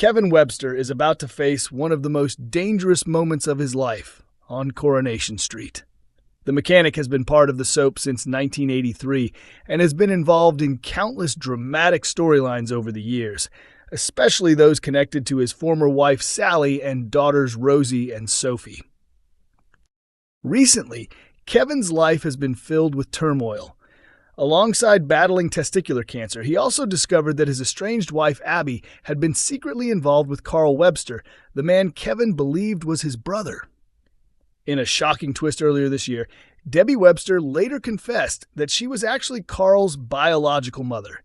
Kevin Webster is about to face one of the most dangerous moments of his life on Coronation Street. The mechanic has been part of the soap since 1983 and has been involved in countless dramatic storylines over the years, especially those connected to his former wife Sally and daughters Rosie and Sophie. Recently, Kevin's life has been filled with turmoil. Alongside battling testicular cancer, he also discovered that his estranged wife Abby had been secretly involved with Carl Webster, the man Kevin believed was his brother. In a shocking twist earlier this year, Debbie Webster later confessed that she was actually Carl's biological mother.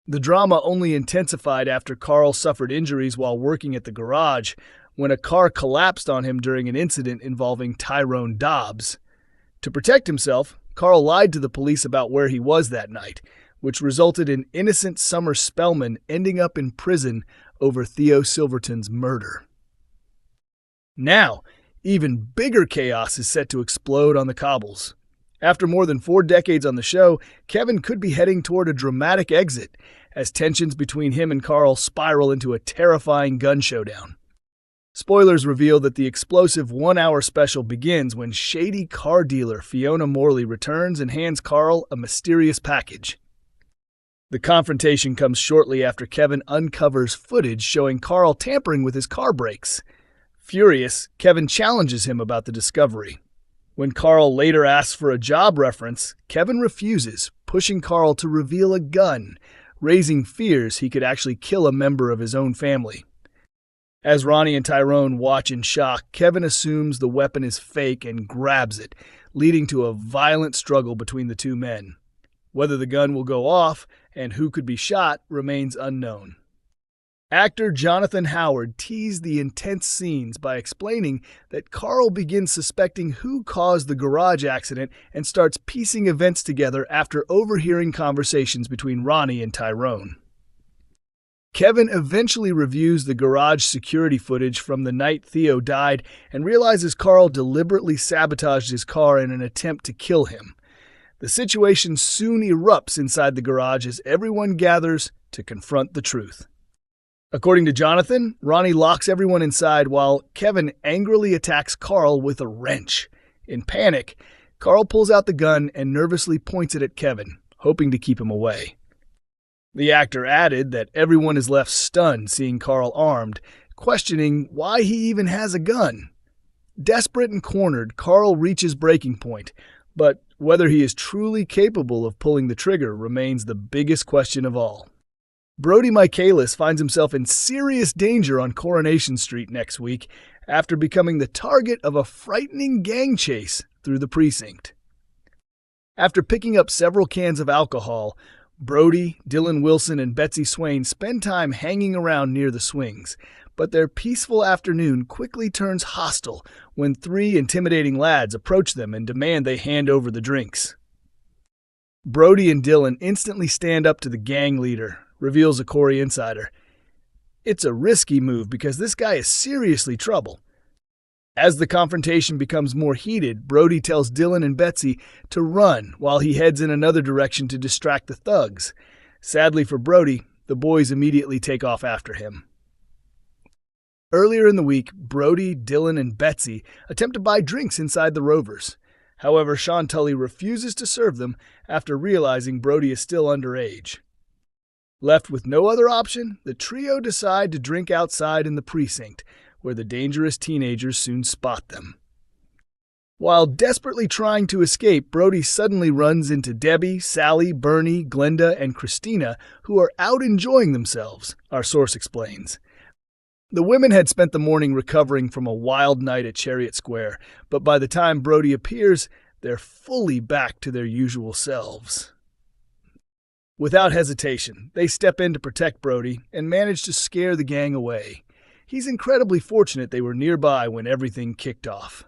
The drama only intensified after Carl suffered injuries while working at the garage when a car collapsed on him during an incident involving Tyrone Dobbs. To protect himself, Carl lied to the police about where he was that night, which resulted in innocent Summer Spellman ending up in prison over Theo Silverton's murder. Now, even bigger chaos is set to explode on the cobbles. After more than 4 decades on the show, Kevin could be heading toward a dramatic exit as tensions between him and Carl spiral into a terrifying gun showdown. Spoilers reveal that the explosive 1-hour special begins when shady car dealer Fiona Morley returns and hands Carl a mysterious package. The confrontation comes shortly after Kevin uncovers footage showing Carl tampering with his car brakes. Furious, Kevin challenges him about the discovery. When Carl later asks for a job reference, Kevin refuses, pushing Carl to reveal a gun, raising fears he could actually kill a member of his own family. As Ronnie and Tyrone watch in shock, Kevin assumes the weapon is fake and grabs it, leading to a violent struggle between the two men. Whether the gun will go off and who could be shot remains unknown. Actor Jonathan Howard teased the intense scenes by explaining that Carl begins suspecting who caused the garage accident and starts piecing events together after overhearing conversations between Ronnie and Tyrone. Kevin eventually reviews the garage security footage from the night Theo died and realizes Carl deliberately sabotaged his car in an attempt to kill him. The situation soon erupts inside the garage as everyone gathers to confront the truth. According to Jonathan, Ronnie locks everyone inside while Kevin angrily attacks Carl with a wrench. In panic, Carl pulls out the gun and nervously points it at Kevin, hoping to keep him away. The actor added that everyone is left stunned seeing Carl armed, questioning why he even has a gun. Desperate and cornered, Carl reaches breaking point, but whether he is truly capable of pulling the trigger remains the biggest question of all. Brody Michaelis finds himself in serious danger on Coronation Street next week after becoming the target of a frightening gang chase through the precinct. After picking up several cans of alcohol, Brody, Dylan Wilson, and Betsy Swain spend time hanging around near the swings, but their peaceful afternoon quickly turns hostile when 3 intimidating lads approach them and demand they hand over the drinks. Brody and Dylan instantly stand up to the gang leader, reveals a Corrie insider. It's a risky move because this guy is seriously trouble. As the confrontation becomes more heated, Brody tells Dylan and Betsy to run while he heads in another direction to distract the thugs. Sadly for Brody, the boys immediately take off after him. Earlier in the week, Brody, Dylan, and Betsy attempt to buy drinks inside the Rovers. However, Sean Tully refuses to serve them after realizing Brody is still underage. Left with no other option, the trio decide to drink outside in the precinct, where the dangerous teenagers soon spot them. While desperately trying to escape, Brody suddenly runs into Debbie, Sally, Bernie, Glenda, and Christina, who are out enjoying themselves, our source explains. The women had spent the morning recovering from a wild night at Chariot Square, but by the time Brody appears, they're fully back to their usual selves. Without hesitation, they step in to protect Brody and manage to scare the gang away. He's incredibly fortunate they were nearby when everything kicked off.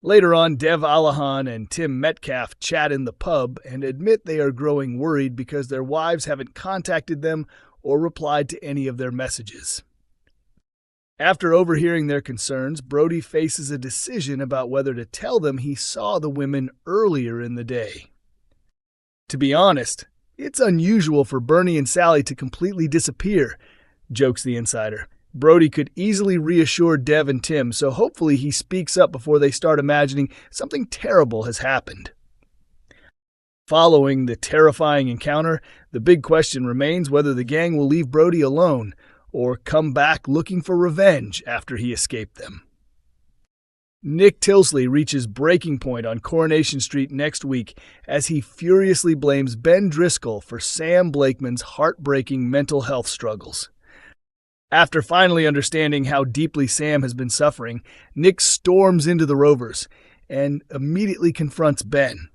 Later on, Dev Alahan and Tim Metcalf chat in the pub and admit they are growing worried because their wives haven't contacted them or replied to any of their messages. After overhearing their concerns, Brody faces a decision about whether to tell them he saw the women earlier in the day. To be honest, it's unusual for Bernie and Sally to completely disappear. jokes the insider. Brody could easily reassure Dev and Tim, so hopefully he speaks up before they start imagining something terrible has happened. Following the terrifying encounter, the big question remains whether the gang will leave Brody alone or come back looking for revenge after he escaped them. Nick Tilsley reaches breaking point on Coronation Street next week as he furiously blames Ben Driscoll for Sam Blakeman's heartbreaking mental health struggles. After finally understanding how deeply Sam has been suffering, Nick storms into the Rovers and immediately confronts Ben.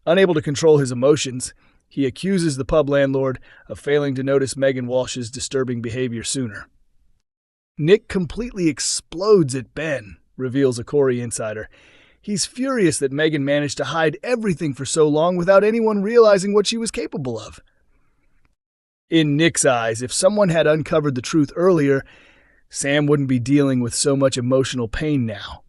Unable to control his emotions, he accuses the pub landlord of failing to notice Megan Walsh's disturbing behavior sooner. Nick completely explodes at Ben, reveals a Corrie insider. He's furious that Megan managed to hide everything for so long without anyone realizing what she was capable of. In Nick's eyes, if someone had uncovered the truth earlier, Sam wouldn't be dealing with so much emotional pain now.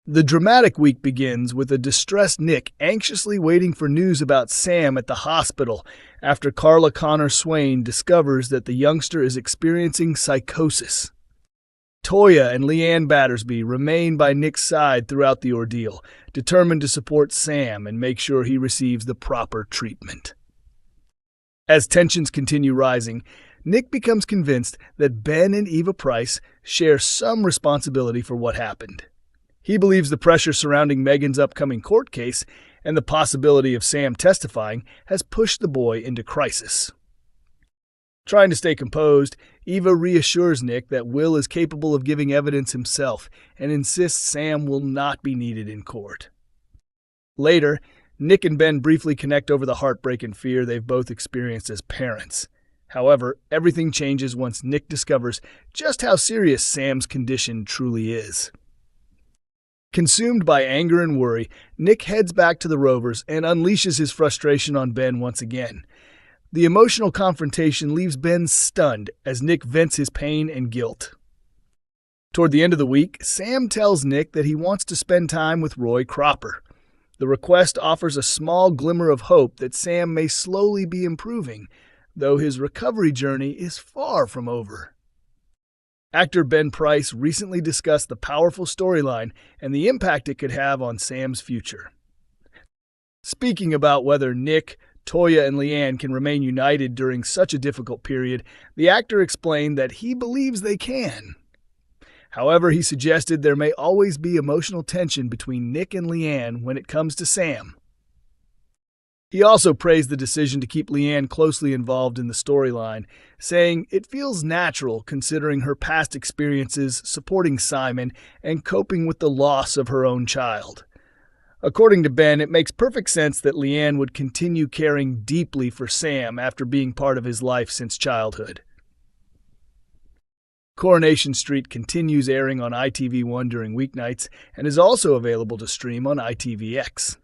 The dramatic week begins with a distressed Nick anxiously waiting for news about Sam at the hospital after Carla Connor Swain discovers that the youngster is experiencing psychosis. Toya and Leanne Battersby remain by Nick's side throughout the ordeal, determined to support Sam and make sure he receives the proper treatment. As tensions continue rising, Nick becomes convinced that Ben and Eva Price share some responsibility for what happened. He believes the pressure surrounding Megan's upcoming court case and the possibility of Sam testifying has pushed the boy into crisis. Trying to stay composed, Eva reassures Nick that Will is capable of giving evidence himself and insists Sam will not be needed in court. Later, Nick and Ben briefly connect over the heartbreak and fear they've both experienced as parents. However, everything changes once Nick discovers just how serious Sam's condition truly is. Consumed by anger and worry, Nick heads back to the Rovers and unleashes his frustration on Ben once again. The emotional confrontation leaves Ben stunned as Nick vents his pain and guilt. Toward the end of the week, Sam tells Nick that he wants to spend time with Roy Cropper. The request offers a small glimmer of hope that Sam may slowly be improving, though his recovery journey is far from over. Actor Ben Price recently discussed the powerful storyline and the impact it could have on Sam's future. Speaking about whether Nick, Toya, and Leanne can remain united during such a difficult period, the actor explained that he believes they can. However, he suggested there may always be emotional tension between Nick and Leanne when it comes to Sam. He also praised the decision to keep Leanne closely involved in the storyline, saying it feels natural considering her past experiences supporting Simon and coping with the loss of her own child. According to Ben, it makes perfect sense that Leanne would continue caring deeply for Sam after being part of his life since childhood. Coronation Street continues airing on ITV1 during weeknights and is also available to stream on ITVX.